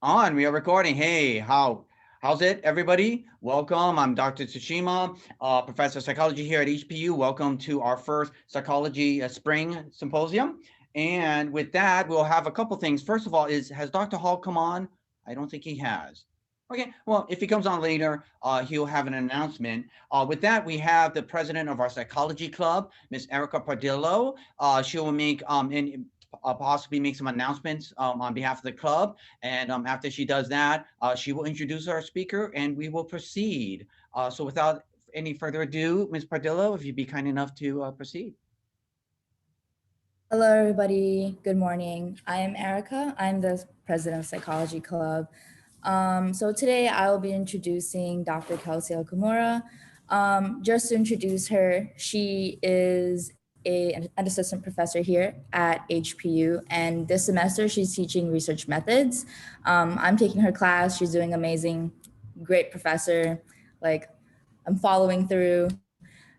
on. We are recording. Hey, how's it, everybody? Welcome. I'm Dr. Tsushima, professor of psychology here at HPU. Welcome to our first psychology spring symposium. And with that, we'll have a couple things. First of all, has Dr. Hall come on? I don't think he has. Okay, well, if he comes on later, he'll have an announcement. With that, we have the president of our psychology club, Miss Erica Pardillo. She will make possibly make some announcements on behalf of the club. And after she does that, she will introduce our speaker and we will proceed. So without any further ado, Ms. Pardillo, if you'd be kind enough to proceed. Hello, everybody. Good morning. I am Erica. I'm the president of Psychology Club. So today I will be introducing Dr. Kelsie Okamura. Just to introduce her, she is an assistant professor here at HPU, and this semester she's teaching research methods. I'm taking her class. She's doing amazing, great professor. Like, I'm following through.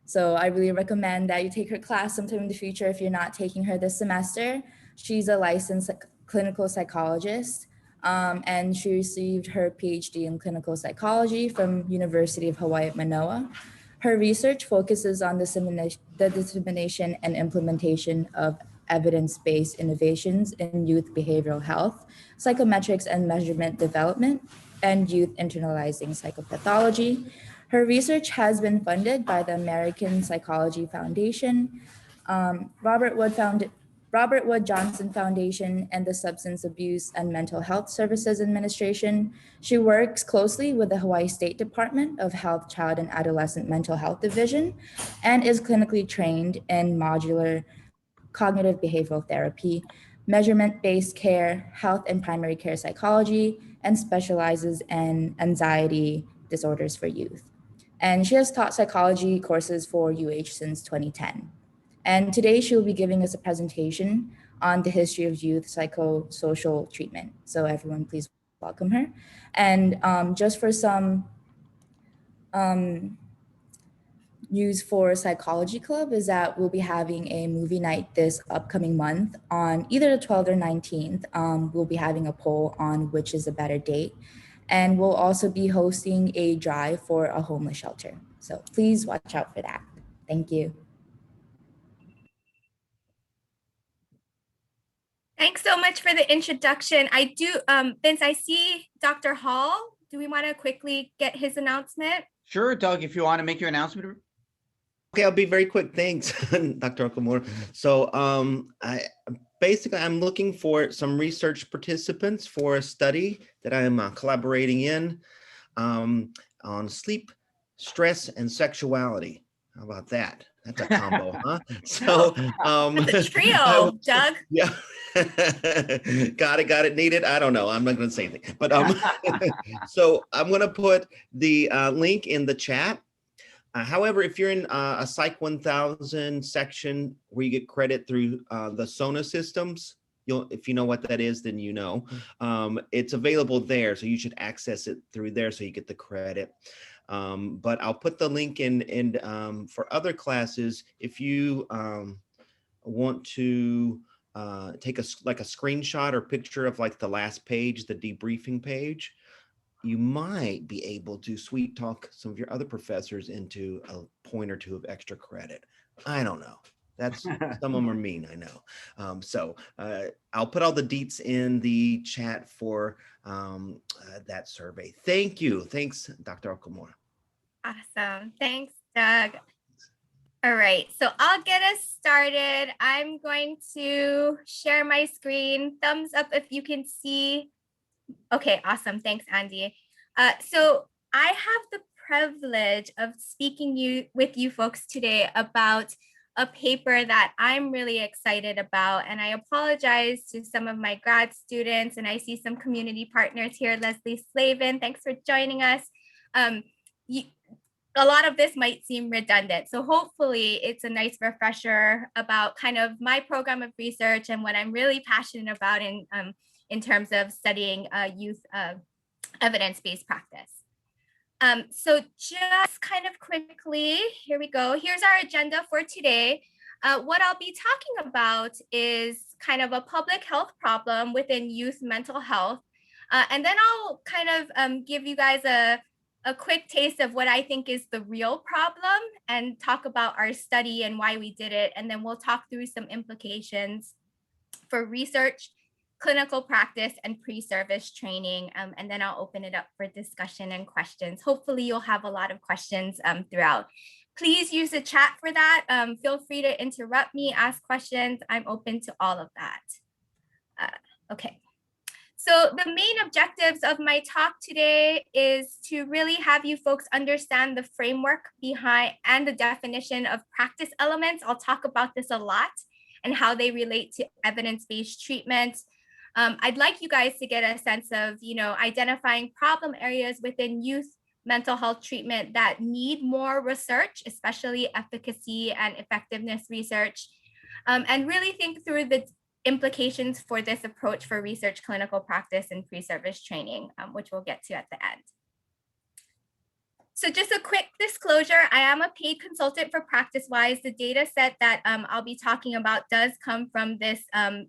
So I really recommend that you take her class sometime in the future if you're not taking her this semester. She's a licensed clinical psychologist, and she received her PhD in clinical psychology from University of Hawaii at Manoa. Her research focuses on the dissemination and implementation of evidence-based innovations in youth behavioral health, psychometrics and measurement development, and youth internalizing psychopathology. Her research has been funded by the American Psychology Foundation, Robert Wood Johnson Foundation, and the Substance Abuse and Mental Health Services Administration. She works closely with the Hawaii State Department of Health, Child and Adolescent Mental Health Division, and is clinically trained in modular cognitive behavioral therapy, measurement-based care, health and primary care psychology, and specializes in anxiety disorders for youth. And she has taught psychology courses for UH since 2010. And today she will be giving us a presentation on the history of youth psychosocial treatment. So everyone, please welcome her. And just for some news for Psychology Club is that we'll be having a movie night this upcoming month on either the 12th or 19th. We'll be having a poll on which is a better date. And we'll also be hosting a drive for a homeless shelter. So please watch out for that. Thank you. Thanks so much for the introduction. I do, Vince, I see Dr. Hall. Do we want to quickly get his announcement? Sure, Doug, if you want to make your announcement. Okay, I'll be very quick. Thanks, Dr. Okamura. So I'm looking for some research participants for a study that I'm collaborating in on sleep, stress, and sexuality. How about that? That's a combo, huh? So that's a trio, Doug. Yeah. got it, needed. I don't know. I'm not going to say anything. But so I'm going to put the link in the chat. However, if you're in a Psych 1000 section where you get credit through the SONA systems, if you know what that is, then you know. It's available there, so you should access it through there so you get the credit. But I'll put the link in for other classes. If you want to take a screenshot or picture of like the last page, the debriefing page, you might be able to sweet talk some of your other professors into a point or two of extra credit. I don't know. That's some of them are mean, I know. So I'll put all the deets in the chat for that survey. Thank you. Thanks, Dr. Okamura. Awesome. Thanks, Doug. All right, so I'll get us started. I'm going to share my screen. Thumbs up if you can see. Okay, awesome. Thanks, Andy. So I have the privilege of speaking with you folks today about a paper that I'm really excited about. And I apologize to some of my grad students, and I see some community partners here. Leslie Slavin, thanks for joining us. A lot of this might seem redundant. So hopefully it's a nice refresher about kind of my program of research and what I'm really passionate about in terms of studying youth evidence-based practice. So just kind of quickly, here we go. Here's our agenda for today. What I'll be talking about is kind of a public health problem within youth mental health. And then I'll kind of give you guys a quick taste of what I think is the real problem and talk about our study and why we did it. And then we'll talk through some implications for research, clinical practice, and pre-service training. And then I'll open it up for discussion and questions. Hopefully you'll have a lot of questions throughout. Please use the chat for that. Feel free to interrupt me, ask questions. I'm open to all of that. Okay. So the main objectives of my talk today is to really have you folks understand the framework behind and the definition of practice elements. I'll talk about this a lot and how they relate to evidence-based treatment. I'd like you guys to get a sense of, identifying problem areas within youth mental health treatment that need more research, especially efficacy and effectiveness research, and really think through the implications for this approach for research, clinical practice, and pre-service training, which we'll get to at the end. So just a quick disclosure, I am a paid consultant for PracticeWise. The data set that I'll be talking about does come from this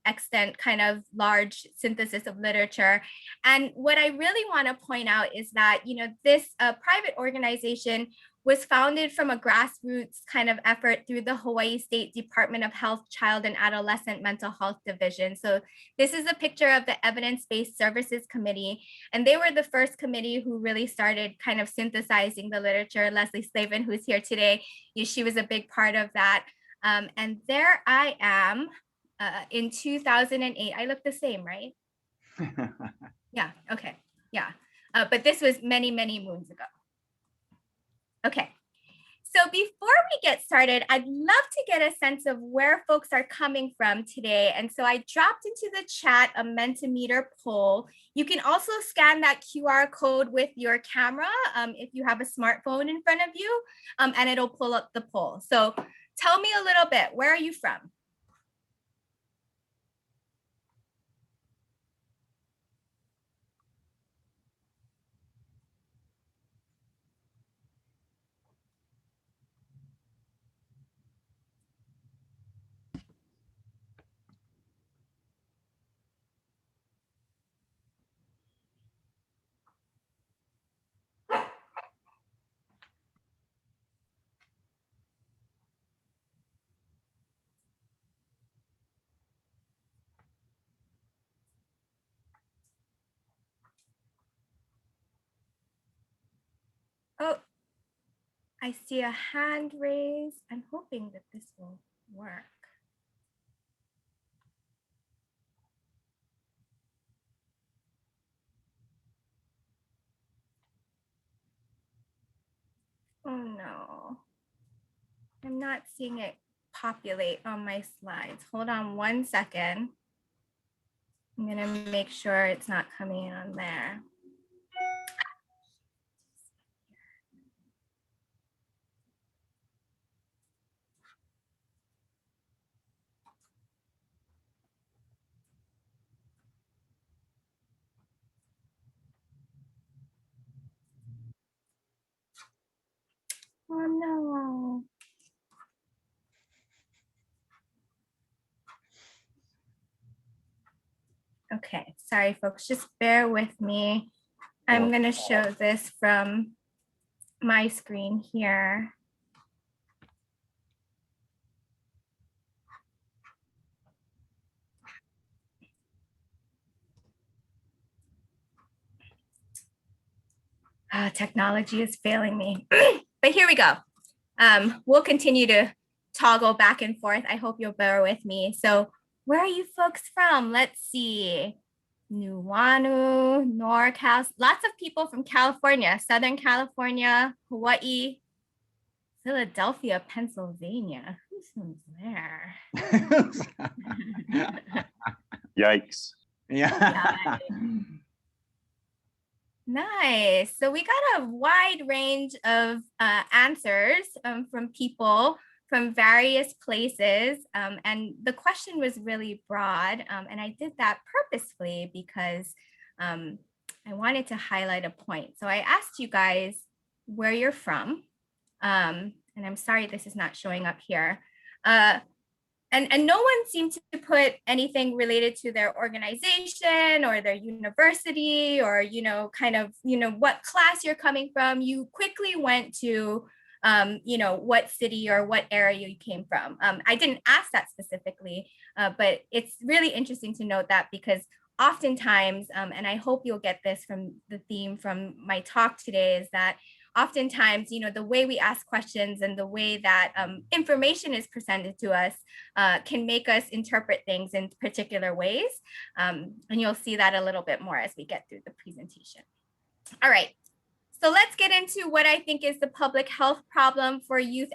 extant kind of large synthesis of literature. And what I really want to point out is that, this private organization was founded from a grassroots kind of effort through the Hawaii State Department of Health Child and Adolescent Mental Health Division. So this is a picture of the Evidence-Based Services Committee, and they were the first committee who really started kind of synthesizing the literature. Leslie Slavin, who's here today, she was a big part of that. And there I am in 2008. I look the same, right? Yeah, okay, yeah. But this was many, many moons ago. Okay, so before we get started, I'd love to get a sense of where folks are coming from today. And so I dropped into the chat a Mentimeter poll. You can also scan that QR code with your camera if you have a smartphone in front of you, and it'll pull up the poll. So tell me a little bit, where are you from? Oh, I see a hand raised. I'm hoping that this will work. Oh no, I'm not seeing it populate on my slides. Hold on one second. I'm gonna make sure it's not coming in on there. Oh no. Okay, sorry folks, just bear with me. I'm gonna show this from my screen here. Technology is failing me, but here we go. We'll continue to toggle back and forth. I hope you'll bear with me. So where are you folks from? Let's see. Nuuanu, NorCal, lots of people from California, Southern California, Hawaii, Philadelphia, Pennsylvania. Who's there? Yikes. Yeah. Nice. So we got a wide range of answers from people from various places. And the question was really broad. And I did that purposefully because I wanted to highlight a point. So I asked you guys where you're from. And I'm sorry this is not showing up here. and no one seemed to put anything related to their organization or their university or, kind of, what class you're coming from. You quickly went to, what city or what area you came from. I didn't ask that specifically, but it's really interesting to note that because oftentimes, and I hope you'll get this from the theme from my talk today, is that oftentimes, the way we ask questions and the way that information is presented to us can make us interpret things in particular ways. And you'll see that a little bit more as we get through the presentation. All right, so let's get into what I think is the public health problem for youth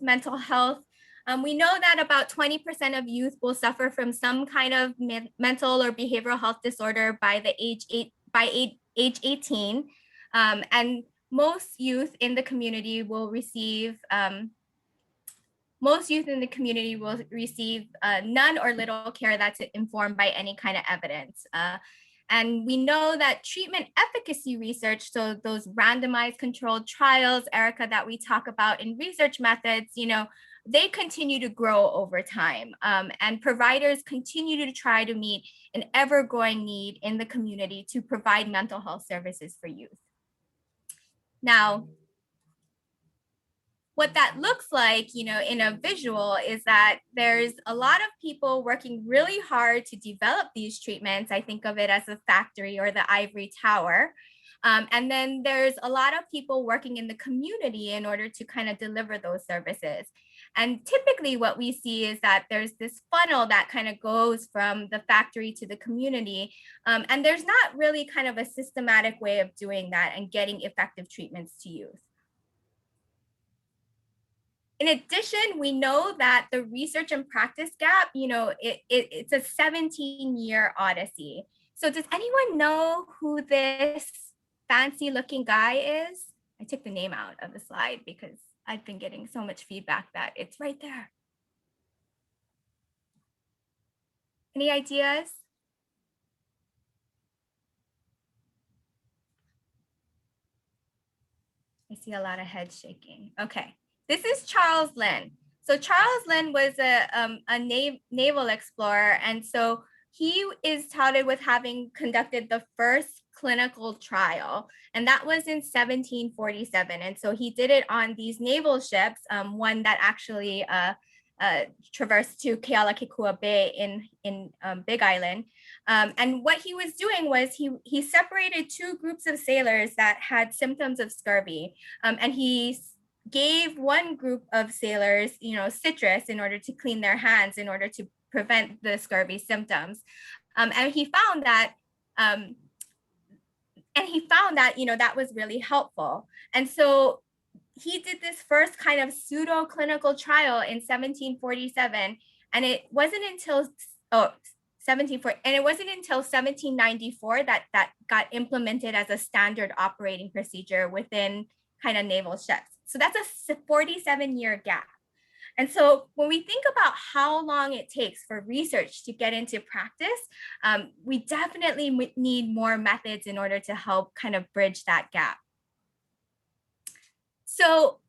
mental health. We know that about 20% of youth will suffer from some kind of mental or behavioral health disorder by age 18. And most youth in the community will receive none or little care that's informed by any kind of evidence. And we know that treatment efficacy research, so those randomized controlled trials, Erica, that we talk about in research methods, they continue to grow over time. And providers continue to try to meet an ever-growing need in the community to provide mental health services for youth. Now, what that looks like, in a visual is that there's a lot of people working really hard to develop these treatments. I think of it as a factory or the ivory tower. And then there's a lot of people working in the community in order to kind of deliver those services. And typically what we see is that there's this funnel that kind of goes from the factory to the community. And there's not really kind of a systematic way of doing that and getting effective treatments to youth. In addition, we know that the research and practice gap, it's a 17-year odyssey. So does anyone know who this fancy looking guy is? I took the name out of the slide because I've been getting so much feedback that it's right there. Any ideas? I see a lot of heads shaking. Okay, this is Charles Lynn. So Charles Lynn was a naval explorer, and so he is touted with having conducted the first clinical trial, and that was in 1747. And so he did it on these naval ships, one that actually traversed to Kealakekua Bay in Big Island. And what he was doing was he separated two groups of sailors that had symptoms of scurvy, and he gave one group of sailors, citrus in order to clean their hands in order to prevent the scurvy symptoms. And he found that that was really helpful. And so he did this first kind of pseudo clinical trial in 1747, and it wasn't until 1794 that got implemented as a standard operating procedure within kind of naval ships. So that's a 47-year gap. And so when we think about how long it takes for research to get into practice, we definitely need more methods in order to help kind of bridge that gap. So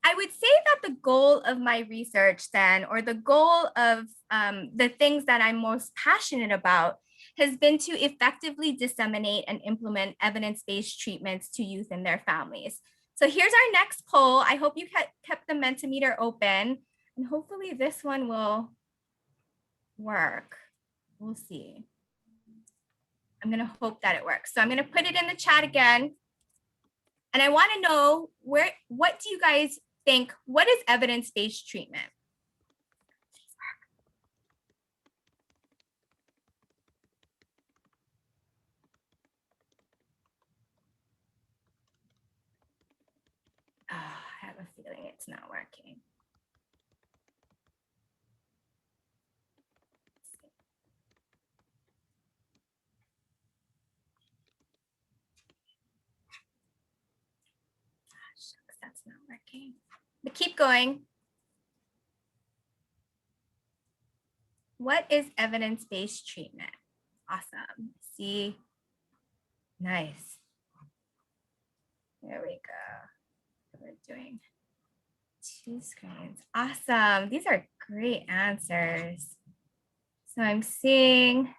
I would say that the goal of my research then, or the goal of the things that I'm most passionate about, has been to effectively disseminate and implement evidence-based treatments to youth and their families. So here's our next poll. I hope you kept the Mentimeter open, and hopefully this one will work. We'll see. I'm gonna hope that it works. So I'm gonna put it in the chat again. And I wanna know what do you guys think, what is evidence-based treatment? Oh, I have a feeling it's not working. Shucks, that's not working. But keep going. What is evidence-based treatment? Awesome. See, nice. There we go. We're doing 2 screens. Awesome. These are great answers. So I'm seeing,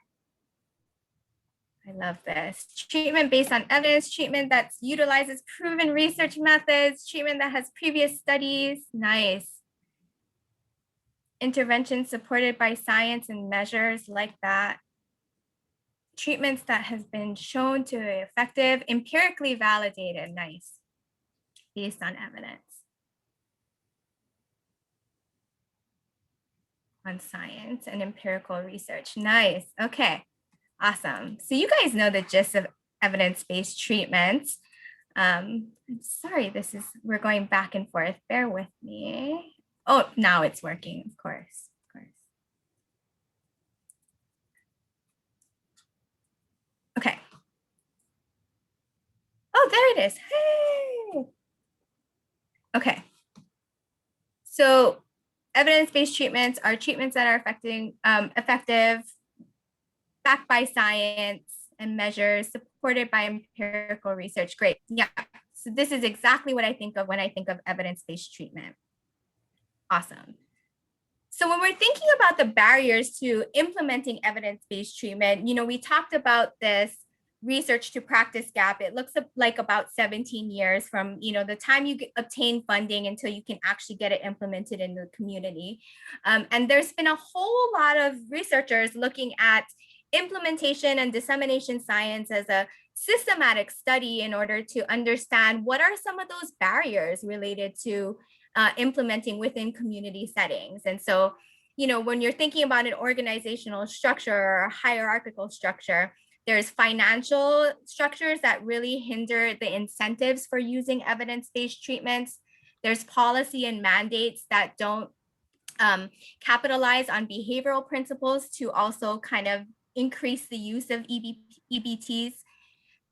I love this. Treatment based on evidence, treatment that utilizes proven research methods, treatment that has previous studies. Nice. Intervention supported by science and measures like that. Treatments that has been shown to be effective, empirically validated. Nice. Based on evidence. On science and empirical research. Nice. Okay. Awesome. So you guys know the gist of evidence-based treatments. I'm sorry, we're going back and forth. Bear with me. Oh, now it's working, of course. Okay. Oh, there it is. Hey. Okay. So evidence-based treatments are treatments that are effective, backed by science and measures, supported by empirical research. Great. Yeah. So this is exactly what I think of when I think of evidence-based treatment. Awesome. So when we're thinking about the barriers to implementing evidence-based treatment, we talked about this research to practice gap. It looks like about 17 years from, the time you obtain funding until you can actually get it implemented in the community. And there's been a whole lot of researchers looking at implementation and dissemination science as a systematic study in order to understand what are some of those barriers related to implementing within community settings. And so, when you're thinking about an organizational structure or a hierarchical structure, there's financial structures that really hinder the incentives for using evidence-based treatments. There's policy and mandates that don't capitalize on behavioral principles to also kind of increase the use of EBTs.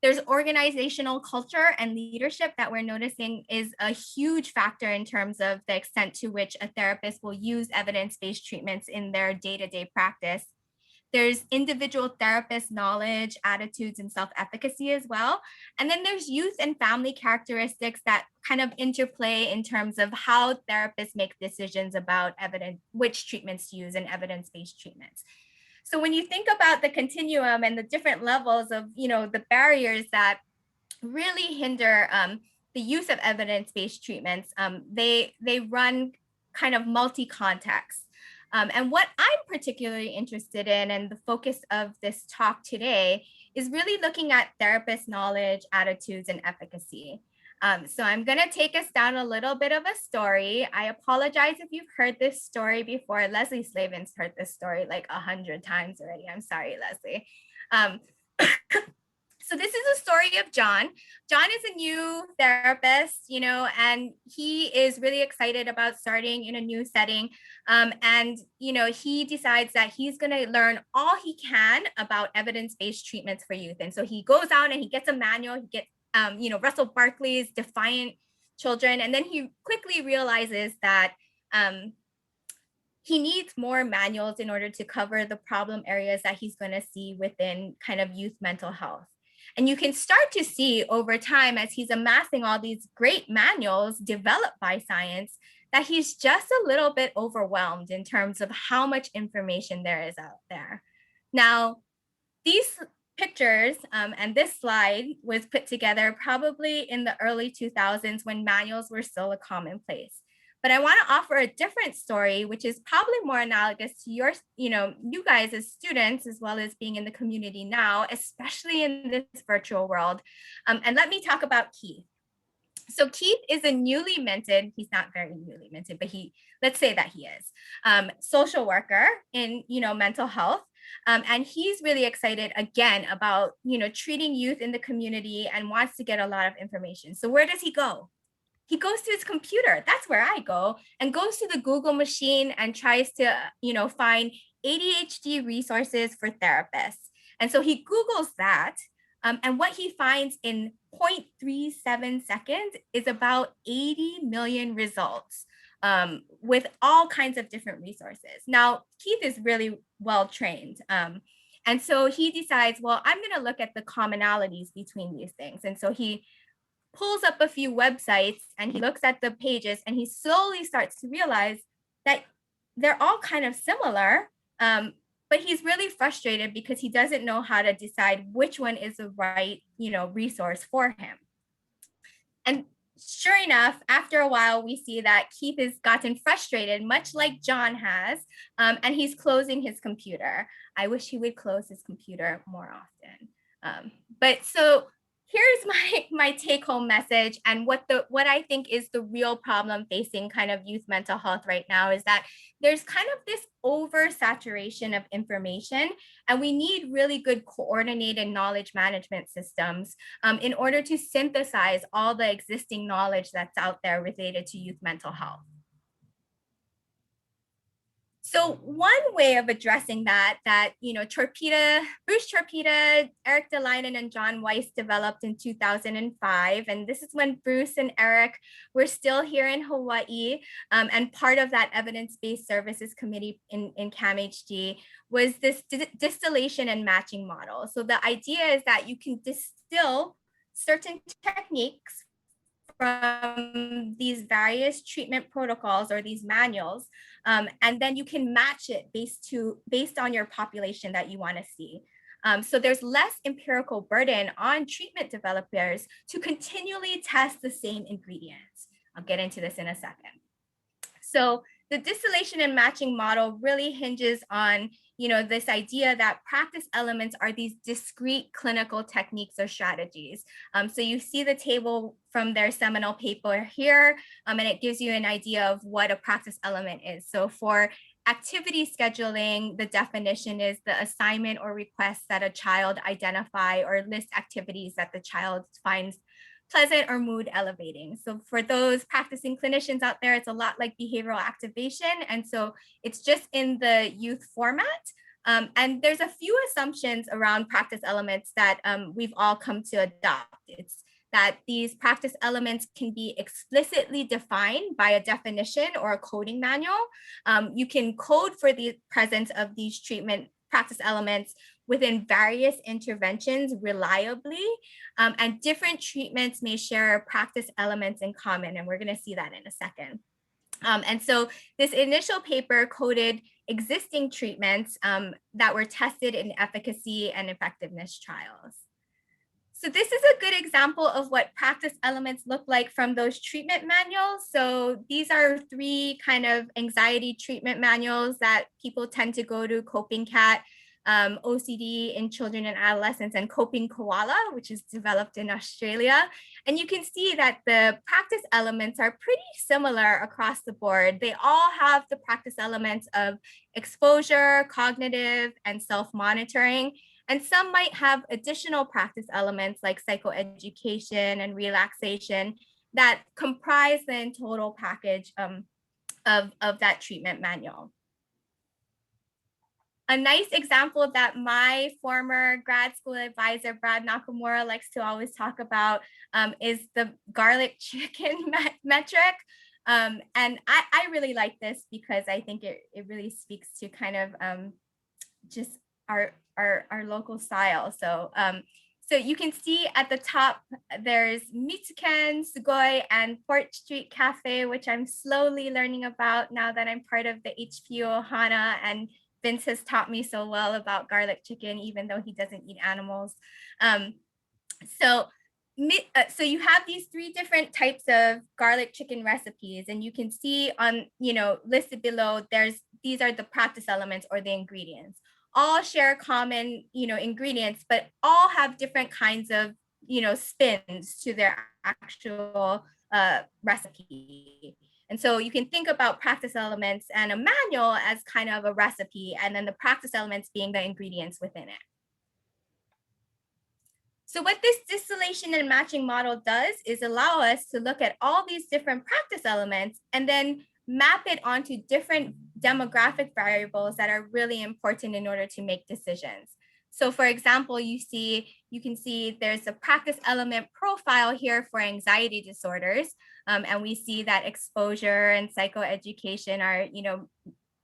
There's organizational culture and leadership that we're noticing is a huge factor in terms of the extent to which a therapist will use evidence-based treatments in their day-to-day practice. There's individual therapist knowledge, attitudes, and self-efficacy as well. And then there's youth and family characteristics that kind of interplay in terms of how therapists make decisions about which treatments to use in evidence-based treatments. So when you think about the continuum and the different levels of, the barriers that really hinder the use of evidence-based treatments, they run kind of multi-context. And what I'm particularly interested in, and the focus of this talk today, is really looking at therapist knowledge, attitudes, and efficacy. So I'm going to take us down a little bit of a story. I apologize if you've heard this story before. Leslie Slavin's heard this story like 100 times already. I'm sorry, Leslie. So this is a story of John. John is a new therapist, and he is really excited about starting in a new setting. And he decides that he's going to learn all he can about evidence-based treatments for youth. And so he goes out and he gets a manual. He gets Russell Barkley's Defiant Children. And then he quickly realizes that he needs more manuals in order to cover the problem areas that he's going to see within kind of youth mental health. And you can start to see over time, as he's amassing all these great manuals developed by science, that he's just a little bit overwhelmed in terms of how much information there is out there. Now, these pictures and this slide was put together probably in the early 2000s when manuals were still a commonplace. But I want to offer a different story, which is probably more analogous to your, you guys as students, as well as being in the community now, especially in this virtual world. And let me talk about Keith. So Keith is a newly minted, he's not very newly minted, but let's say that he is, social worker in, mental health. And he's really excited again about, treating youth in the community and wants to get a lot of information. So where does he go? He goes to his computer. That's where I go, and goes to the Google machine and tries to, find ADHD resources for therapists. And so he Googles that. And what he finds in 0.37 seconds is about 80 million results with all kinds of different resources. Now, Keith is really well trained. And so he decides, well, I'm going to look at the commonalities between these things. And so he pulls up a few websites and he looks at the pages and he slowly starts to realize that they're all kind of similar, but he's really frustrated because he doesn't know how to decide which one is the right, resource for him. And sure enough, after a while, we see that Keith has gotten frustrated, much like John has, and he's closing his computer. I wish he would close his computer more often. But so here's my take-home message, and what I think is the real problem facing kind of youth mental health right now is that there's kind of this oversaturation of information, and we need really good coordinated knowledge management systems in order to synthesize all the existing knowledge that's out there related to youth mental health. So one way of addressing that Bruce Chorpita, Eric DeLinen, and John Weiss developed in 2005. And this is when Bruce and Eric were still here in Hawaii, and part of that evidence-based services committee in CAMHD was this distillation and matching model. So the idea is that you can distill certain techniques from these various treatment protocols or these manuals, and then you can match it based on your population that you want to see. So there's less empirical burden on treatment developers to continually test the same ingredients. I'll get into this in a second. So the distillation and matching model really hinges on this idea that practice elements are these discrete clinical techniques or strategies. So you see the table from their seminal paper here, and it gives you an idea of what a practice element is. So for activity scheduling, the definition is the assignment or request that a child identify or list activities that the child finds pleasant or mood elevating. So for those practicing clinicians out there, it's a lot like behavioral activation. And so it's just in the youth format. And there's a few assumptions around practice elements that we've all come to adopt. It's that these practice elements can be explicitly defined by a definition or a coding manual. You can code for the presence of these treatment practice elements within various interventions reliably, and different treatments may share practice elements in common, and we're going to see that in a second. And so this initial paper coded existing treatments that were tested in efficacy and effectiveness trials. So this is a good example of what practice elements look like from those treatment manuals. So these are 3 kind of anxiety treatment manuals that people tend to go to: Coping Cat, OCD in children and adolescents, and Coping Koala, which is developed in Australia. And you can see that the practice elements are pretty similar across the board. They all have the practice elements of exposure, cognitive, and self-monitoring. And some might have additional practice elements like psychoeducation and relaxation that comprise the total package of that treatment manual. A nice example that my former grad school advisor, Brad Nakamura, likes to always talk about is the garlic chicken metric. And I really like this because I think it really speaks to kind of just our local style. So so you can see at the top, there's Mitsuken, Sugoi, and Port Street Cafe, which I'm slowly learning about now that I'm part of the HPU Ohana, and Vince has taught me so well about garlic chicken, even though he doesn't eat animals. So you have these 3 different types of garlic chicken recipes, and you can see on, listed below, these are the practice elements or the ingredients. All share common, ingredients, but all have different kinds of, spins to their actual recipe. And so you can think about practice elements and a manual as kind of a recipe, and then the practice elements being the ingredients within it. So what this distillation and matching model does is allow us to look at all these different practice elements and then map it onto different demographic variables that are really important in order to make decisions. So for example, you can see there's a practice element profile here for anxiety disorders. And we see that exposure and psychoeducation are,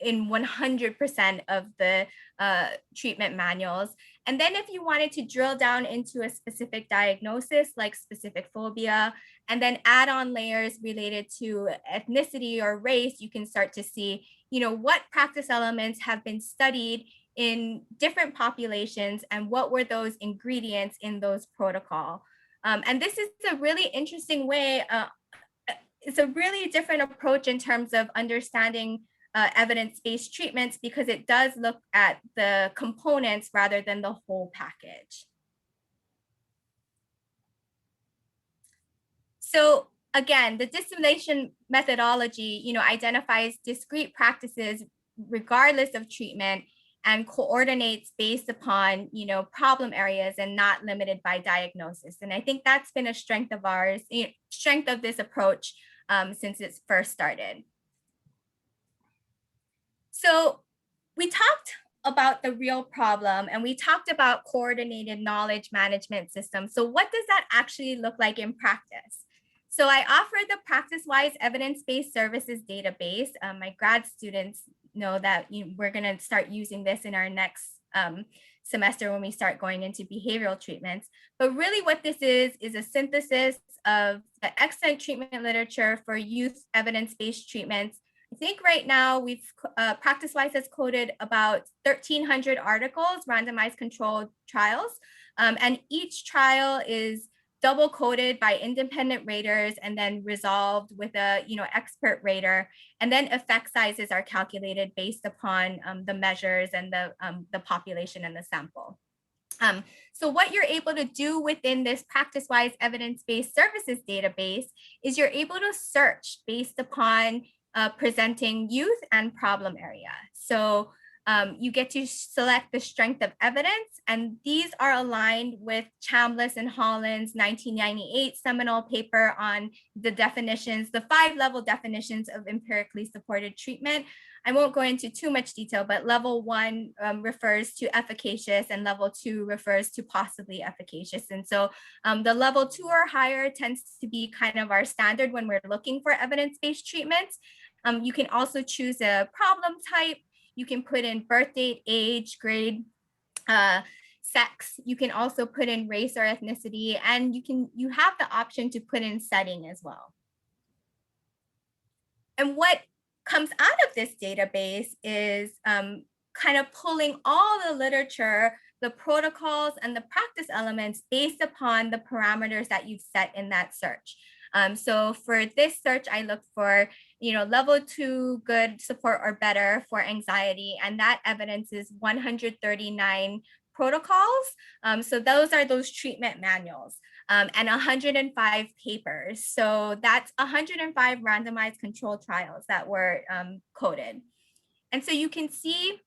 in 100% of the treatment manuals. And then if you wanted to drill down into a specific diagnosis like specific phobia, and then add on layers related to ethnicity or race, you can start to see, what practice elements have been studied in different populations and what were those ingredients in those protocol. And this is a really interesting way. It's a really different approach in terms of understanding evidence-based treatments because it does look at the components rather than the whole package. So again, the dissimulation methodology, identifies discrete practices regardless of treatment and coordinates based upon, problem areas and not limited by diagnosis. And I think that's been a strength of ours, strength of this approach since it's first started. So we talked about the real problem and we talked about coordinated knowledge management systems. So what does that actually look like in practice? So I offer the PracticeWise evidence-based services database. My grad students know that we're going to start using this in our next semester when we start going into behavioral treatments. But really what this is a synthesis of the excellent treatment literature for youth evidence-based treatments. I think right now we've PracticeWise has coded about 1,300 articles, randomized controlled trials, and each trial is double coded by independent raters and then resolved with a expert rater, and then effect sizes are calculated based upon the measures and the population and the sample. So what you're able to do within this PracticeWise evidence-based services database is you're able to search based upon presenting youth and problem area. So you get to select the strength of evidence, and these are aligned with Chambliss and Holland's 1998 seminal paper on the definitions, the 5-level definitions of empirically supported treatment. I won't go into too much detail, but level 1 refers to efficacious and level 2 refers to possibly efficacious. And so the level 2 or higher tends to be kind of our standard when we're looking for evidence-based treatments. You can also choose a problem type. You can put in birth date, age, grade, sex. You can also put in race or ethnicity, and you have the option to put in setting as well. And what comes out of this database is kind of pulling all the literature, the protocols, and the practice elements based upon the parameters that you've set in that search. So for this search, I look for, level 2 good support or better for anxiety, and that evidence is 139 protocols. So those are those treatment manuals, and 105 papers. So that's 105 randomized controlled trials that were coded. And so you can see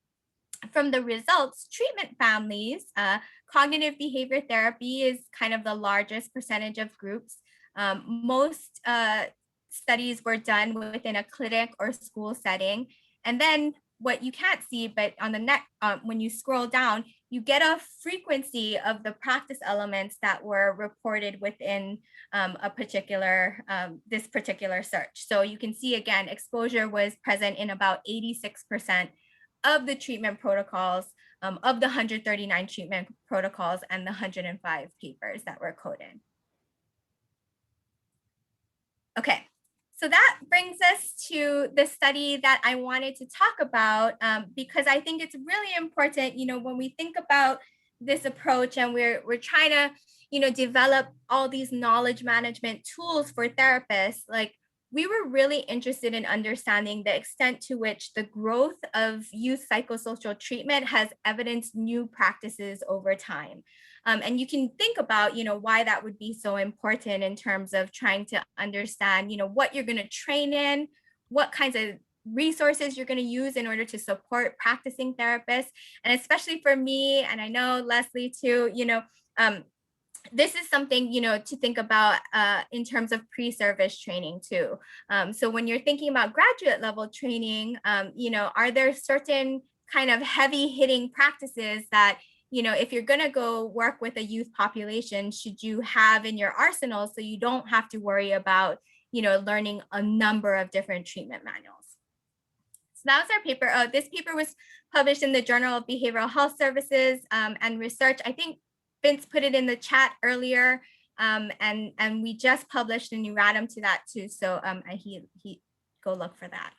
from the results, treatment families, cognitive behavior therapy is kind of the largest percentage of groups. Most studies were done within a clinic or school setting. And then what you can't see, but on the next, when you scroll down, you get a frequency of the practice elements that were reported within a particular, this particular search. So you can see again, exposure was present in about 86% of the treatment protocols, of the 139 treatment protocols and the 105 papers that were coded. Okay, so that brings us to the study that I wanted to talk about because I think it's really important, when we think about this approach and we're trying to, develop all these knowledge management tools for therapists, like we were really interested in understanding the extent to which the growth of youth psychosocial treatment has evidenced new practices over time. And you can think about, why that would be so important in terms of trying to understand, what you're going to train in, what kinds of resources you're going to use in order to support practicing therapists. And especially for me, and I know Leslie too, this is something, to think about in terms of pre-service training too. So when you're thinking about graduate level training, are there certain kind of heavy hitting practices that, if you're going to go work with a youth population, should you have in your arsenal so you don't have to worry about, learning a number of different treatment manuals? that was our paper. This paper was published in the Journal of Behavioral Health Services and Research. I think Vince put it in the chat earlier, and we just published a new erratum to that too. So he go look for that.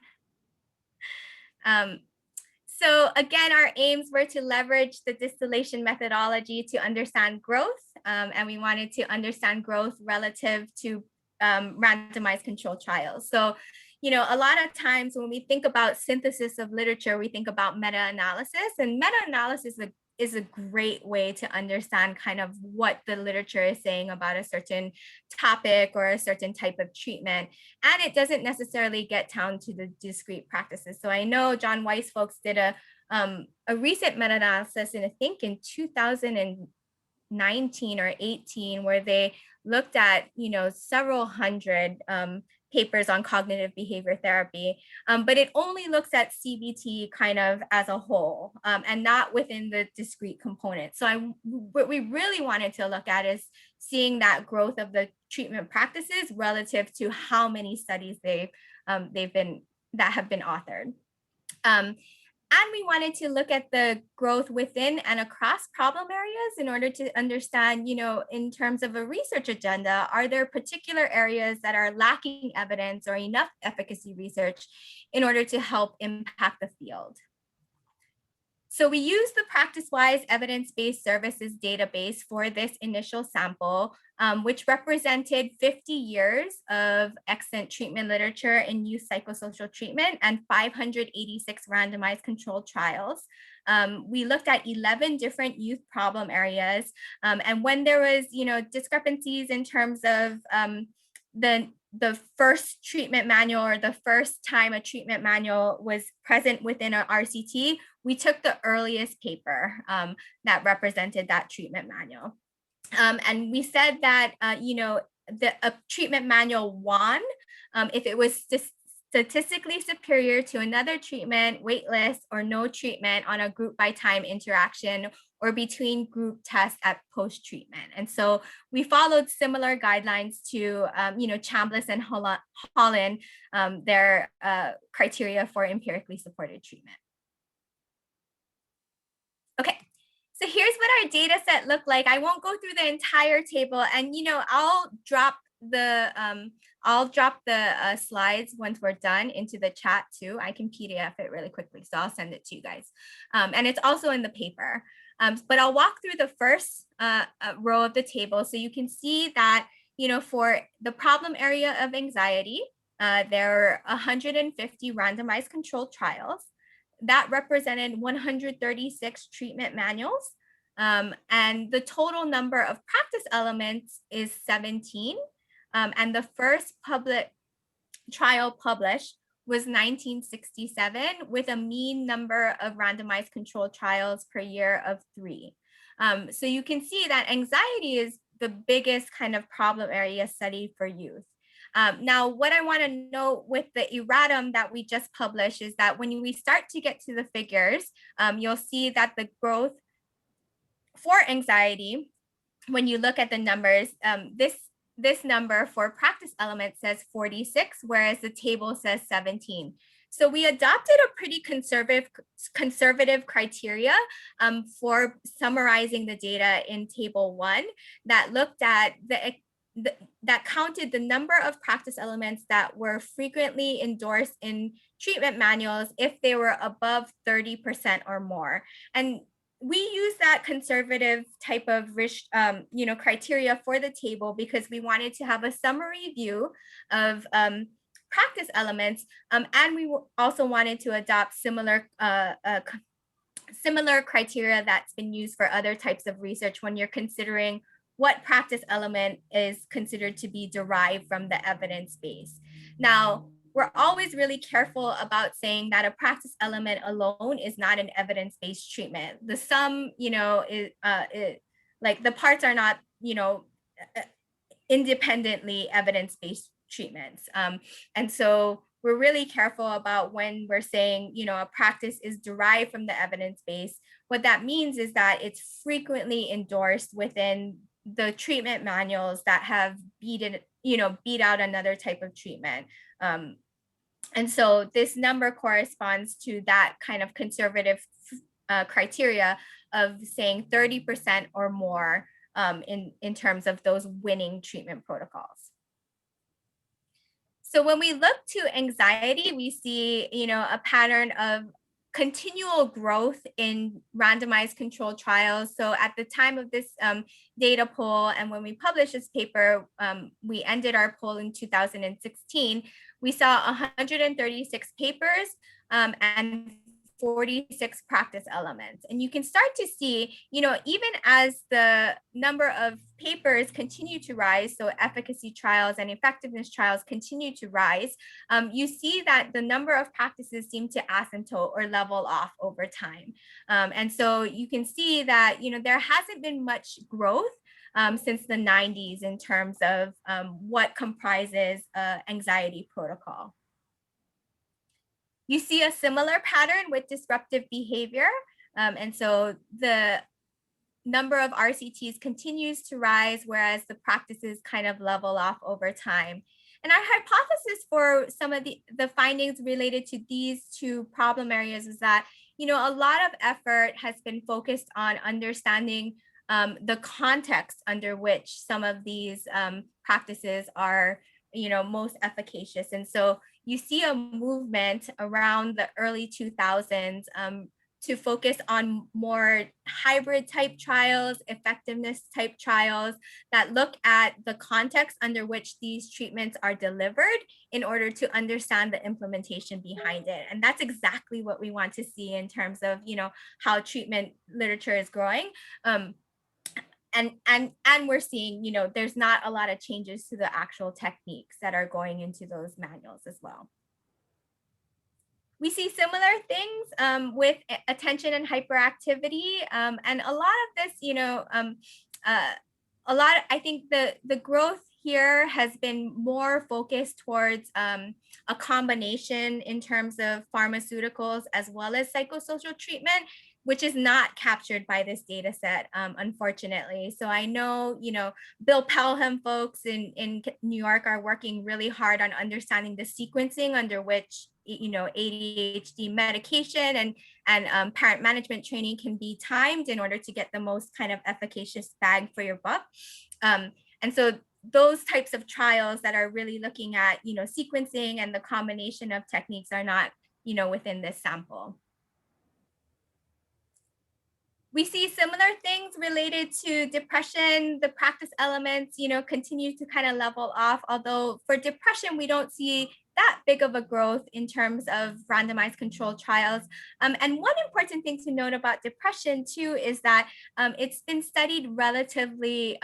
So again, our aims were to leverage the distillation methodology to understand growth, and we wanted to understand growth relative to randomized controlled trials. So, you know, a lot of times when we think about synthesis of literature, we think about meta-analysis, and meta-analysis is a great way to understand kind of what the literature is saying about a certain topic or a certain type of treatment. And it doesn't necessarily get down to the discrete practices. So I know John Weiss folks did a recent meta-analysis, and I think in 2019 or 18, where they looked at, you know, several hundred papers on cognitive behavior therapy, but it only looks at CBT kind of as a whole and not within the discrete components. So what we really wanted to look at is seeing that growth of the treatment practices relative to how many studies that have been authored. And we wanted to look at the growth within and across problem areas in order to understand, you know, in terms of a research agenda, are there particular areas that are lacking evidence or enough efficacy research in order to help impact the field? So we use the PracticeWise evidence-based services database for this initial sample, which represented 50 years of excellent treatment literature in youth psychosocial treatment and 586 randomized controlled trials. We looked at 11 different youth problem areas. And when there was, you know, discrepancies in terms of the first treatment manual or the first time a treatment manual was present within an RCT, we took the earliest paper that represented that treatment manual. And we said that, you know, a treatment manual won if it was statistically superior to another treatment, wait list, or no treatment on a group by time interaction or between group tests at post-treatment. And so we followed similar guidelines to, you know, Chambliss and Holland, their criteria for empirically supported treatment. Okay, so here's what our data set looked like. I won't go through the entire table, and, you know, I'll drop the slides once we're done into the chat too. I can PDF it really quickly, so I'll send it to you guys. And it's also in the paper. But I'll walk through the first row of the table so you can see that, you know, for the problem area of anxiety, there are 150 randomized controlled trials that represented 136 treatment manuals. And the total number of practice elements is 17. And the first public trial published was 1967 with a mean number of randomized controlled trials per year of 3. So you can see that anxiety is the biggest kind of problem area study for youth. Now, what I want to note with the erratum that we just published is that when we start to get to the figures, you'll see that the growth for anxiety, when you look at the numbers, this number for practice element says 46, whereas the table says 17. So we adopted a pretty conservative criteria for summarizing the data in table 1 that looked at that counted the number of practice elements that were frequently endorsed in treatment manuals if they were above 30% or more. And we use that conservative type of you know, criteria for the table because we wanted to have a summary view of practice elements, and we also wanted to adopt similar criteria that's been used for other types of research when you're considering what practice element is considered to be derived from the evidence base. Now, we're always really careful about saying that a practice element alone is not an evidence-based treatment. The sum, you know, is like the parts are not, you know, independently evidence-based treatments. And so we're really careful about when we're saying, you know, a practice is derived from the evidence base. What that means is that it's frequently endorsed within the treatment manuals that have beat out another type of treatment. And so this number corresponds to that kind of conservative criteria of saying 30% or more in terms of those winning treatment protocols. So when we look to anxiety, we see, a pattern of continual growth in randomized controlled trials. So at the time of this data poll, and when we published this paper, we ended our poll in 2016, we saw 136 papers and 46 practice elements. And you can start to see, even as the number of papers continue to rise, so efficacy trials and effectiveness trials continue to rise, you see that the number of practices seem to asymptote or level off over time. And so you can see that, there hasn't been much growth since the 90s in terms of what comprises anxiety protocol. You see a similar pattern with disruptive behavior. And so the number of RCTs continues to rise, whereas the practices kind of level off over time. And our hypothesis for some of the findings related to these two problem areas is that, a lot of effort has been focused on understanding the context under which some of these practices are, most efficacious. And so you see a movement around the early 2000s to focus on more hybrid type trials, effectiveness type trials that look at the context under which these treatments are delivered in order to understand the implementation behind it. And that's exactly what we want to see in terms of, how treatment literature is growing. And we're seeing, there's not a lot of changes to the actual techniques that are going into those manuals as well. We see similar things with attention and hyperactivity. And a lot of this, I think the growth here has been more focused towards a combination in terms of pharmaceuticals as well as psychosocial treatment, which is not captured by this data set, unfortunately. So I know, Bill Pelham folks in New York are working really hard on understanding the sequencing under which, ADHD medication and parent management training can be timed in order to get the most kind of efficacious bang for your buck. And so those types of trials that are really looking at, sequencing and the combination of techniques are not, within this sample. We see similar things related to depression. The practice elements, continue to kind of level off, although for depression, we don't see that big of a growth in terms of randomized controlled trials. And one important thing to note about depression too is that it's been studied relatively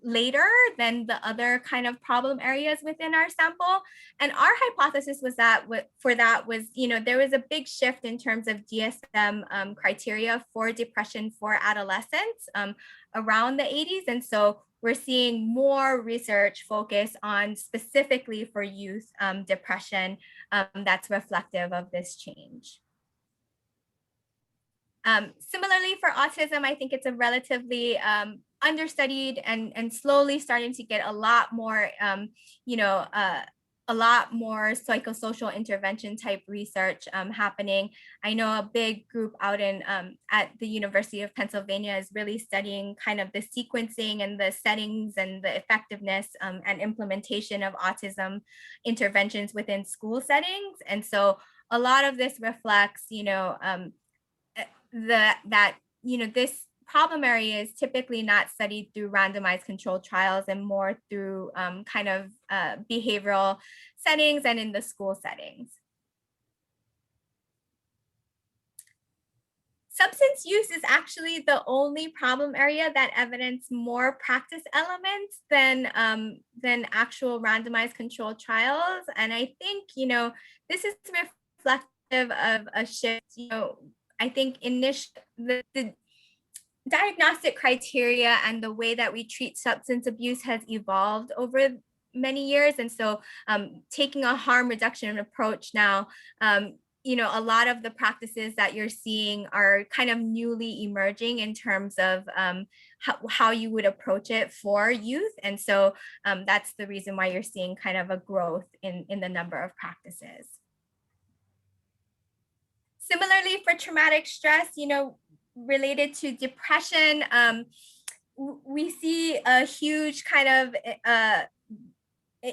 later than the other kind of problem areas within our sample. And our hypothesis was that there was a big shift in terms of DSM criteria for depression for adolescents around the 80s. And so we're seeing more research focus on specifically for youth depression that's reflective of this change. Similarly for autism, I think it's a relatively understudied and slowly starting to get a lot more, a lot more psychosocial intervention type research happening. I know a big group out in at the University of Pennsylvania is really studying kind of the sequencing and the settings and the effectiveness and implementation of autism interventions within school settings. And so a lot of this reflects, this problem area is typically not studied through randomized controlled trials and more through kind of behavioral settings and in the school settings. Substance use is actually the only problem area that evidence more practice elements than actual randomized controlled trials. And I think, this is reflective of a shift, I think the diagnostic criteria and the way that we treat substance abuse has evolved over many years. And so taking a harm reduction approach now, a lot of the practices that you're seeing are kind of newly emerging in terms of how you would approach it for youth. And so that's the reason why you're seeing kind of a growth in the number of practices. Similarly, for traumatic stress, related to depression, we see a huge kind of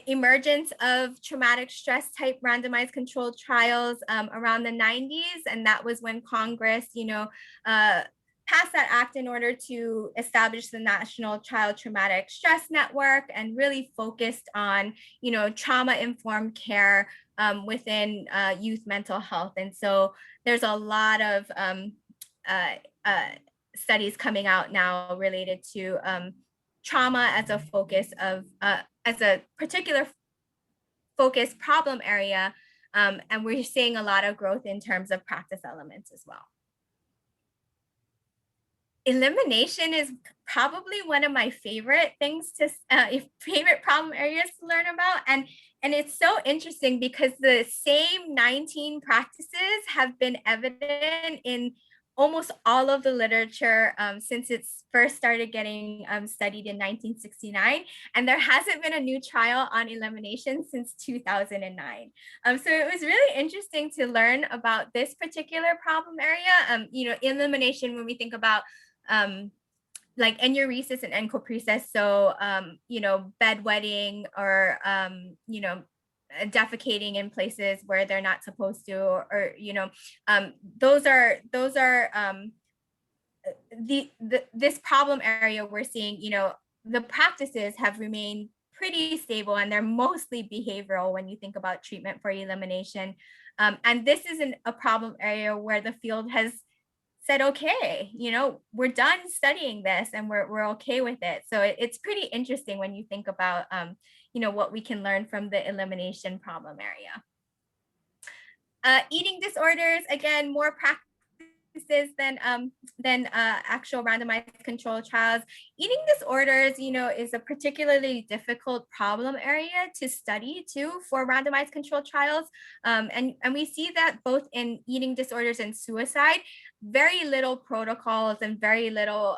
emergence of traumatic stress type randomized controlled trials around the 90s. And that was when Congress, passed that act in order to establish the National Child Traumatic Stress Network and really focused on, trauma-informed care within youth mental health. And so there's a lot of studies coming out now related to trauma as a focus of, as a particular focus problem area. And we're seeing a lot of growth in terms of practice elements as well. Elimination is probably one of my favorite things favorite problem areas to learn about. And it's so interesting because the same 19 practices have been evident in almost all of the literature since it's first started getting studied in 1969. And there hasn't been a new trial on elimination since 2009. So it was really interesting to learn about this particular problem area. Elimination, when we think about like enuresis and encopresis, so bedwetting or defecating in places where they're not supposed to, or those are this problem area we're seeing. The practices have remained pretty stable and they're mostly behavioral when you think about treatment for elimination, and this isn't a problem area where the field has said, okay, we're done studying this and we're okay with it. So it's pretty interesting when you think about, what we can learn from the elimination problem area. Eating disorders, again, more practices than actual randomized controlled trials. Eating disorders, is a particularly difficult problem area to study too for randomized controlled trials. And we see that both in eating disorders and suicide, very little protocols and very little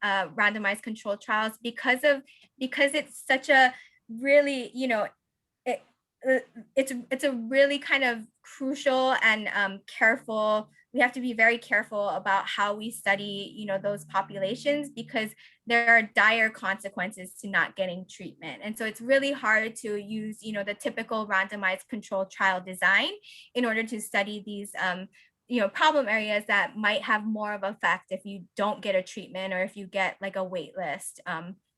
randomized controlled trials because it's such a really, it's a really kind of crucial and careful. We have to be very careful about how we study, those populations, because there are dire consequences to not getting treatment. And so it's really hard to use, the typical randomized controlled trial design in order to study these, problem areas that might have more of an effect if you don't get a treatment or if you get like a wait list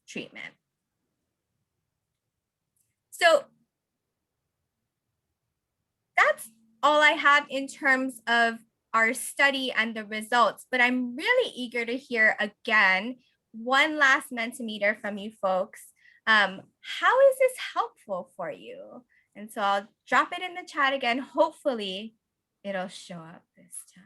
treatment. So that's all I have in terms of our study and the results, but I'm really eager to hear again, one last Mentimeter from you folks. How is this helpful for you? And so I'll drop it in the chat again. Hopefully it'll show up this time.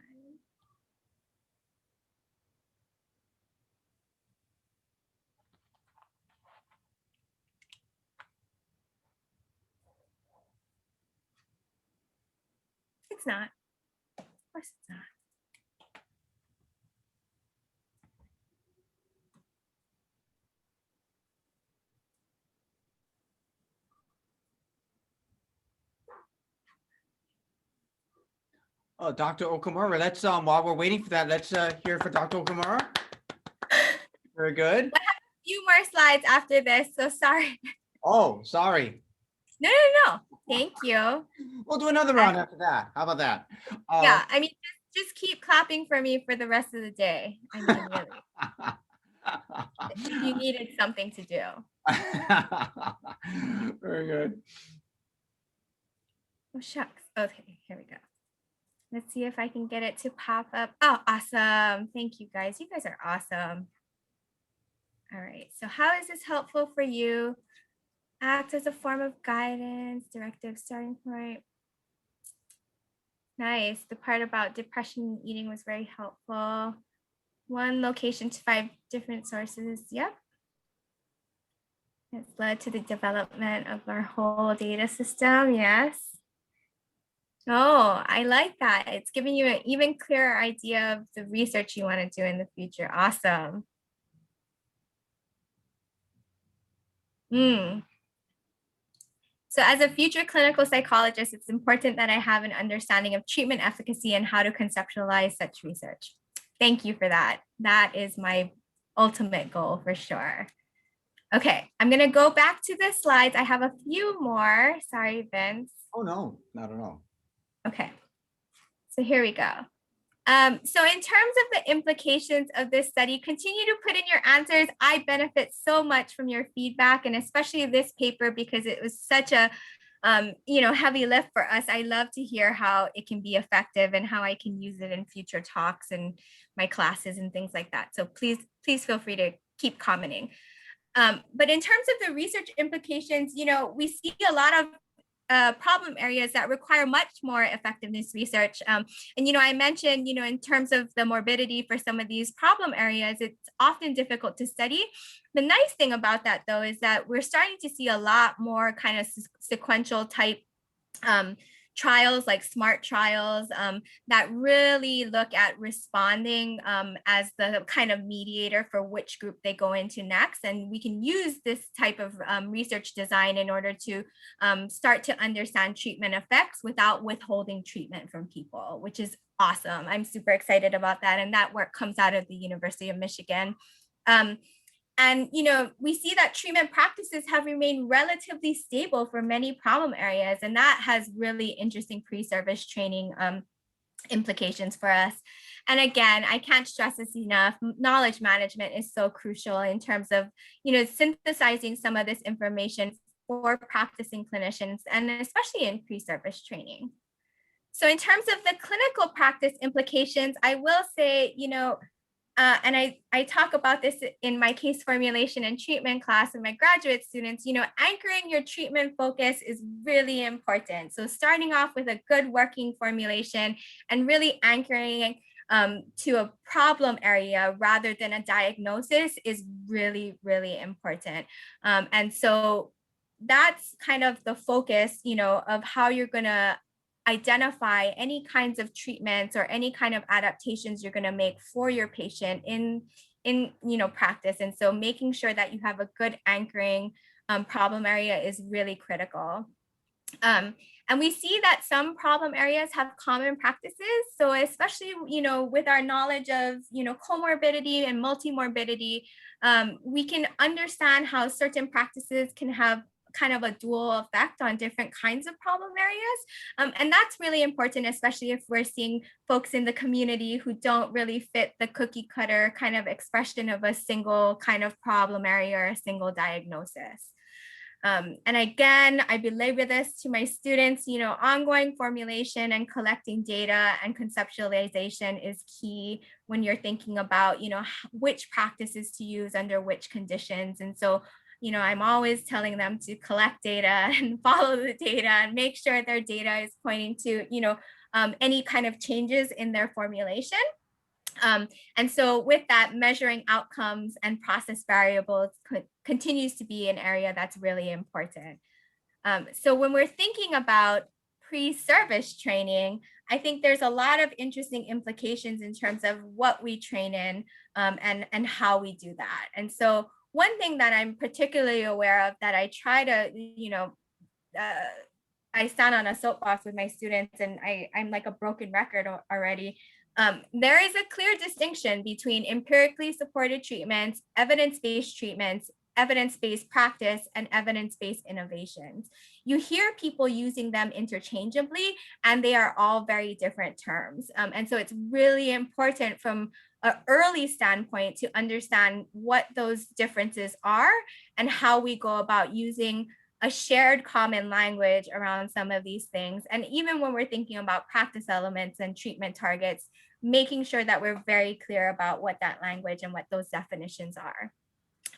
It's not. Of course it's not. Oh, Dr. Okamura, let's while we're waiting for that, let's hear for Dr. Okamura. Very good. I have a few more slides after this, so sorry. Oh, sorry. No. Thank you. We'll do another round after that. How about that? Yeah, I mean, just keep clapping for me for the rest of the day. I mean, really. If you needed something to do. Very good. Oh, shucks. Okay, here we go. Let's see if I can get it to pop up. Oh, awesome. Thank you, guys. You guys are awesome. All right. So how is this helpful for you? Act as a form of guidance, directive starting point. Nice. The part about depression and eating was very helpful. 1 location to 5 different sources. Yep. It's led to the development of our whole data system. Yes. Oh, I like that. It's giving you an even clearer idea of the research you want to do in the future. Awesome. Hmm. So as a future clinical psychologist, it's important that I have an understanding of treatment efficacy and how to conceptualize such research. Thank you for that. That is my ultimate goal for sure. Okay, I'm going to go back to the slides. I have a few more. Sorry, Vince. Oh, no, not at all. Okay, so here we go. So in terms of the implications of this study, continue to put in your answers. I benefit so much from your feedback, and especially this paper because it was such a heavy lift for us. I love to hear how it can be effective and how I can use it in future talks and my classes and things like that. So please feel free to keep commenting. But in terms of the research implications, we see a lot of problem areas that require much more effectiveness research. And, I mentioned, in terms of the morbidity for some of these problem areas, it's often difficult to study. The nice thing about that, though, is that we're starting to see a lot more kind of sequential type trials, like SMART trials, that really look at responding as the kind of mediator for which group they go into next. And we can use this type of research design in order to start to understand treatment effects without withholding treatment from people, which is awesome. I'm super excited about that. And that work comes out of the University of Michigan. And, we see that treatment practices have remained relatively stable for many problem areas. And that has really interesting pre-service training implications for us. And again, I can't stress this enough. Knowledge management is so crucial in terms of, synthesizing some of this information for practicing clinicians, and especially in pre-service training. So in terms of the clinical practice implications, I will say, and I talk about this in my case formulation and treatment class and my graduate students, anchoring your treatment focus is really important. So starting off with a good working formulation and really anchoring to a problem area rather than a diagnosis is really, really important. And so that's kind of the focus, of how you're going to identify any kinds of treatments or any kind of adaptations you're going to make for your patient in practice. And so making sure that you have a good anchoring problem area is really critical. And we see that some problem areas have common practices. So especially, with our knowledge of, comorbidity and multimorbidity, we can understand how certain practices can have kind of a dual effect on different kinds of problem areas. And that's really important, especially if we're seeing folks in the community who don't really fit the cookie cutter kind of expression of a single kind of problem area or a single diagnosis. And again, I belabor this to my students, ongoing formulation and collecting data and conceptualization is key when you're thinking about, which practices to use under which conditions. And so, I'm always telling them to collect data and follow the data and make sure their data is pointing to, any kind of changes in their formulation. And so with that, measuring outcomes and process variables continues to be an area that's really important. So when we're thinking about pre-service training, I think there's a lot of interesting implications in terms of what we train in and how we do that. And so one thing that I'm particularly aware of that I try to, I stand on a soapbox with my students and I'm like a broken record already. There is a clear distinction between empirically supported treatments, evidence-based treatments, evidence-based practice, and evidence-based innovations. You hear people using them interchangeably, and they are all very different terms. And so it's really important from an early standpoint to understand what those differences are and how we go about using a shared common language around some of these things. And even when we're thinking about practice elements and treatment targets, making sure that we're very clear about what that language and what those definitions are.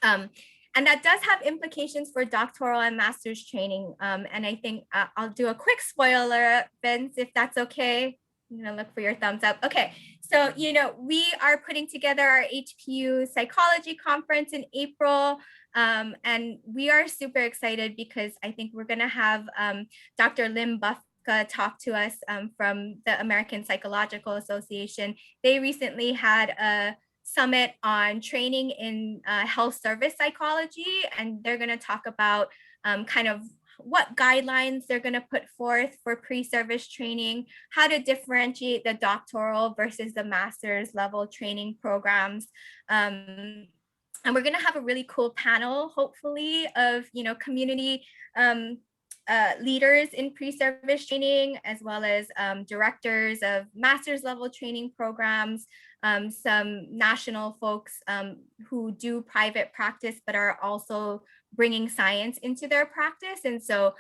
And that does have implications for doctoral and master's training. And I think I'll do a quick spoiler, Vince, if that's okay. I'm gonna look for your thumbs up. Okay, so, we are putting together our HPU psychology conference in April. And we are super excited because I think we're gonna have Dr. Lim Buff talk to us from the American Psychological Association. They recently had a summit on training in health service psychology, and they're going to talk about kind of what guidelines they're going to put forth for pre-service training, how to differentiate the doctoral versus the master's level training programs. And we're going to have a really cool panel, hopefully, of community leaders in pre-service training, as well as directors of master's level training programs, some national folks who do private practice but are also bringing science into their practice. And so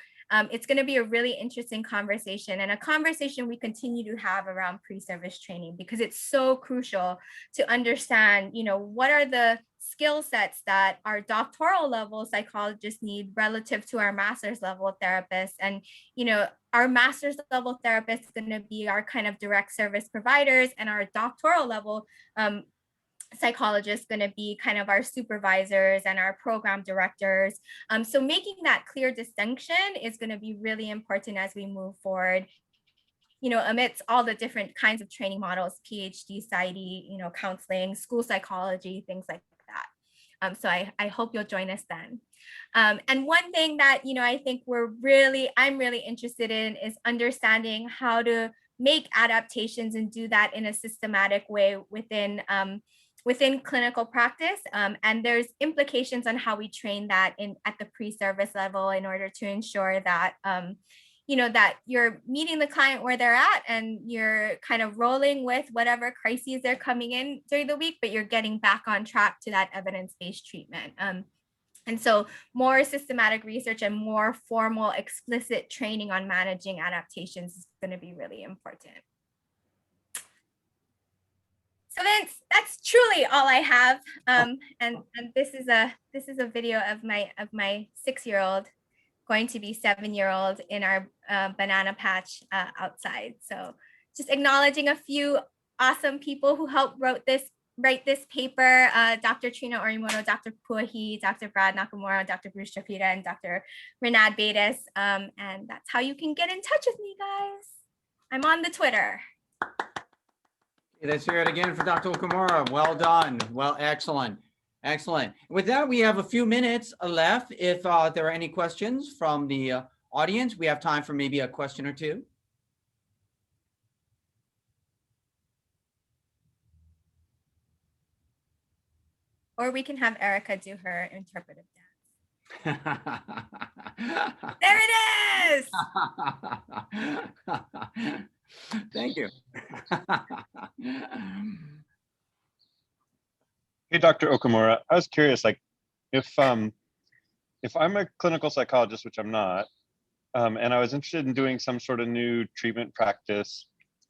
it's going to be a really interesting conversation, and a conversation we continue to have around pre-service training, because it's so crucial to understand, what are the skill sets that our doctoral level psychologists need relative to our master's level therapists. And, our master's level therapists is going to be our kind of direct service providers, and our doctoral level psychologists going to be kind of our supervisors and our program directors. So making that clear distinction is going to be really important as we move forward, amidst all the different kinds of training models, PhD, PsyD, counseling, school psychology, things like that. So I hope you'll join us then. And one thing that, I think I'm really interested in is understanding how to make adaptations and do that in a systematic way within clinical practice. And there's implications on how we train that at the pre-service level in order to ensure that, that you're meeting the client where they're at, and you're kind of rolling with whatever crises they're coming in during the week, but you're getting back on track to that evidence-based treatment. And so more systematic research and more formal, explicit training on managing adaptations is going to be really important. So that's truly all I have. And this is a video of my 6-year-old going to be 7-year-old in our banana patch outside. So just acknowledging a few awesome people who helped write this paper, Dr. Trina Orimoto, Dr. Puahi, Dr. Brad Nakamura, Dr. Bruce Chapita, and Dr. Renad Betis. And that's how you can get in touch with me, guys. I'm on the Twitter. Let's hear it again for Dr. Okamura. Well done. Well, excellent. Excellent. With that, we have a few minutes left. If there are any questions from the audience, we have time for maybe a question or two. Or we can have Erica do her interpretive dance. There it is! Thank you. Hey, Dr. Okamura, I was curious, like, if I'm a clinical psychologist, which I'm not, and I was interested in doing some sort of new treatment practice,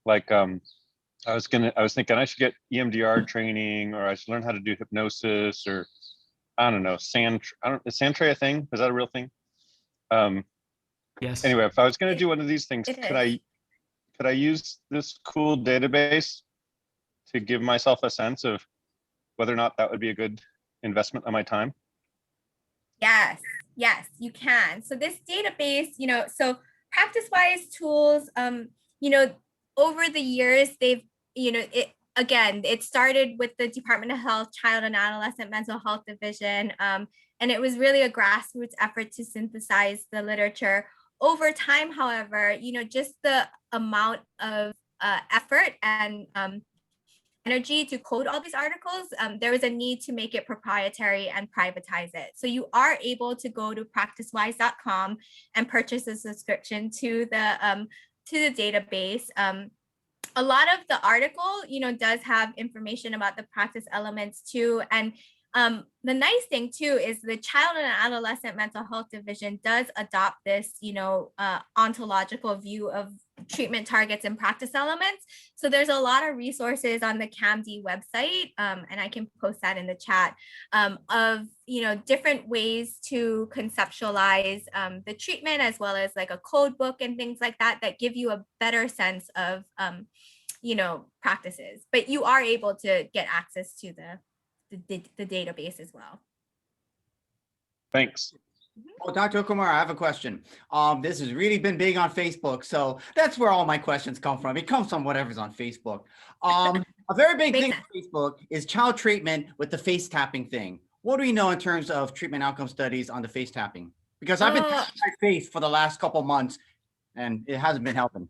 like I was thinking I should get EMDR training, or I should learn how to do hypnosis, or I don't know, is Sandtray a thing? Is that a real thing? Yes. Anyway, if I was going to do one of these things, could I use this cool database to give myself a sense of whether or not that would be a good investment of my time? Yes, you can. So this database, so PracticeWise tools, over the years, they've, it started with the Department of Health, Child and Adolescent Mental Health Division, and it was really a grassroots effort to synthesize the literature. Over time, however, just the amount of effort and energy to code all these articles, there was a need to make it proprietary and privatize it. So you are able to go to practicewise.com and purchase a subscription to the database. A lot of the article, does have information about the practice elements too. And the nice thing too is the Child and Adolescent Mental Health Division does adopt this, ontological view of treatment targets and practice elements. So there's a lot of resources on the CAMD website, and I can post that in the chat, of different ways to conceptualize the treatment, as well as like a code book and things like that give you a better sense of practices. But you are able to get access to the database as well. Thanks. Oh, Dr. Okamura, I have a question. This has really been big on Facebook, so that's where all my questions come from. It comes from whatever's on Facebook. A very big thing on Facebook is child treatment with the face tapping thing. What do we know in terms of treatment outcome studies on the face tapping? Because I've been tapping my face for the last couple months, and it hasn't been helping.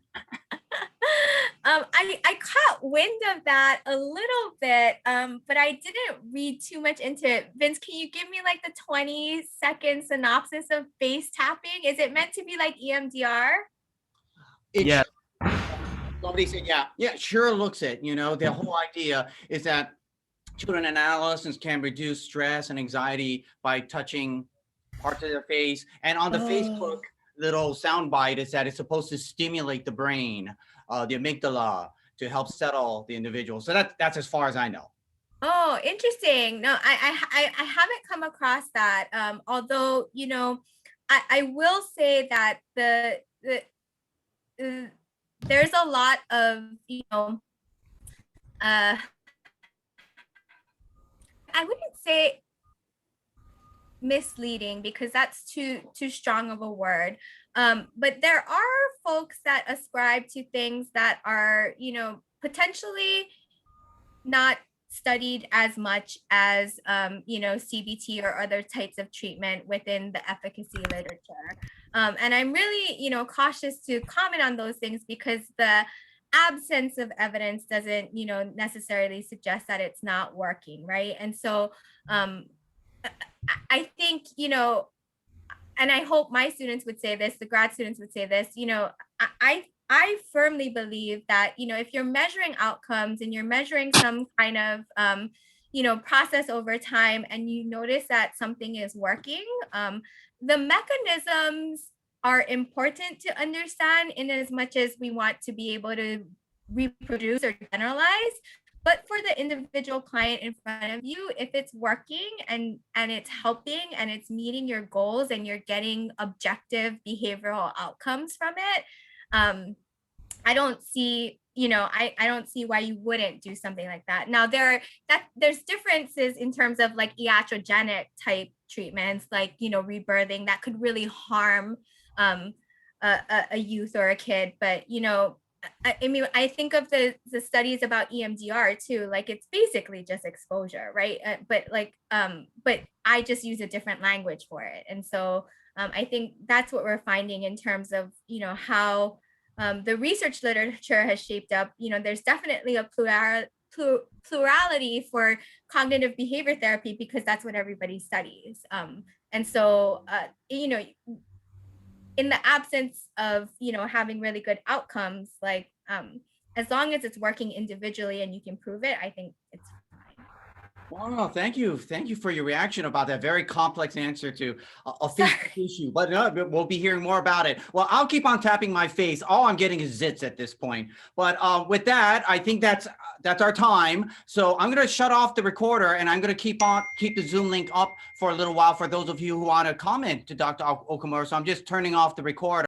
I caught wind of that a little bit, but I didn't read too much into it. Vince, can you give me like the 20-second synopsis of face tapping? Is it meant to be like EMDR? Yeah. Somebody said, yeah, sure looks it. You know, the whole idea is that children and adolescents can reduce stress and anxiety by touching parts of their face. And on the Facebook little soundbite is that it's supposed to stimulate the brain, the amygdala, to help settle the individual. So that's as far as I know. Oh, interesting. No, I haven't come across that. Although, you know, I will say that there's a lot of, you know, I wouldn't say misleading because that's too strong of a word. But there are folks that ascribe to things that are, you know, potentially not studied as much as, you know, CBT or other types of treatment within the efficacy literature. And I'm really, you know, cautious to comment on those things because the absence of evidence doesn't, you know, necessarily suggest that it's not working, right? And so I think, you know, and I hope my students would say this, the grad students would say this, you know, I firmly believe that, you know, if you're measuring outcomes and you're measuring some kind of, you know, process over time and you notice that something is working, the mechanisms are important to understand in as much as we want to be able to reproduce or generalize. But for the individual client in front of you, if it's working and it's helping and it's meeting your goals and you're getting objective behavioral outcomes from it, I don't see, you know, I don't see why you wouldn't do something like that. Now there's differences in terms of like iatrogenic type treatments, like, you know, rebirthing that could really harm a youth or a kid. But, you know, I mean, I think of the studies about EMDR too, like it's basically just exposure, right? But I just use a different language for it. And so I think that's what we're finding in terms of, you know, how the research literature has shaped up. You know, there's definitely a plurality for cognitive behavior therapy because that's what everybody studies. And so, you know, in the absence of, you know, having really good outcomes, like as long as it's working individually and you can prove it, I think it's fine. Wow, thank you for your reaction about that very complex answer to a face issue. But no, we'll be hearing more about it. Well, I'll keep on tapping my face. All I'm getting is zits at this point. But with that, I think that's our time. So I'm going to shut off the recorder and I'm going to keep the Zoom link up for a little while for those of you who want to comment to Dr. Okamura. So I'm just turning off the recorder.